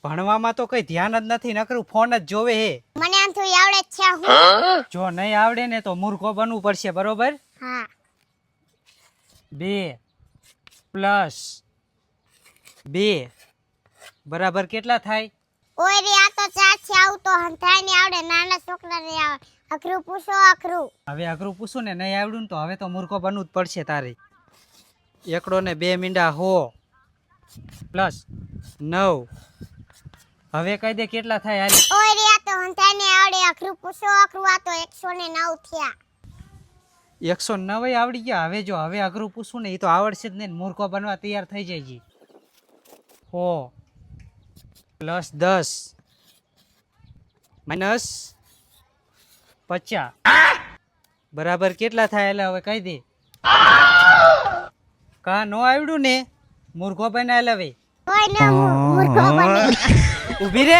ભણવામાં તો કઈ ધ્યાન જ નથી, નકરું ફોન જ જોવે હે. મને આમ તો આવડે જ છે હું. જો નહીં આવડે ને તો મૂર્ખો બનવું પડશે, બરોબર? હા 2 + 2 બરાબર કેટલા થાય? ઓય રે આ તો ચાર છે, આવું તો હંધાય ને આવડે, નાના છોકરાને આવે. અઘરું પૂછો અઘરું. હવે અઘરું પૂછું ને નહીં આવડ્યું ને તો હવે તો મૂર્ખો બનવું જ પડશે તારે. 1 ને 2 મીંડા 100 + 9. હવે કહી દે કેટલા થાય? હાલ. ઓય રે આ તો હંધાય ને આવડે, અઘરું પૂછો અઘરું. આ તો 109 થયા. 109 આવડી ગયા. હવે જો હવે અઘરું પૂછું ને એ તો આવડશે જ નહીં, મૂર્ખો બનવા તૈયાર થઈ જાય જી. 100 + 10 - 50 બરાબર કેટલા થાય? એટલે હવે કહી દે. કા નો આવડ્યું ને મૂર્ખો બન્યા. એટલે હવે ઓય ને મૂર્ખો બને. ઊભી રે.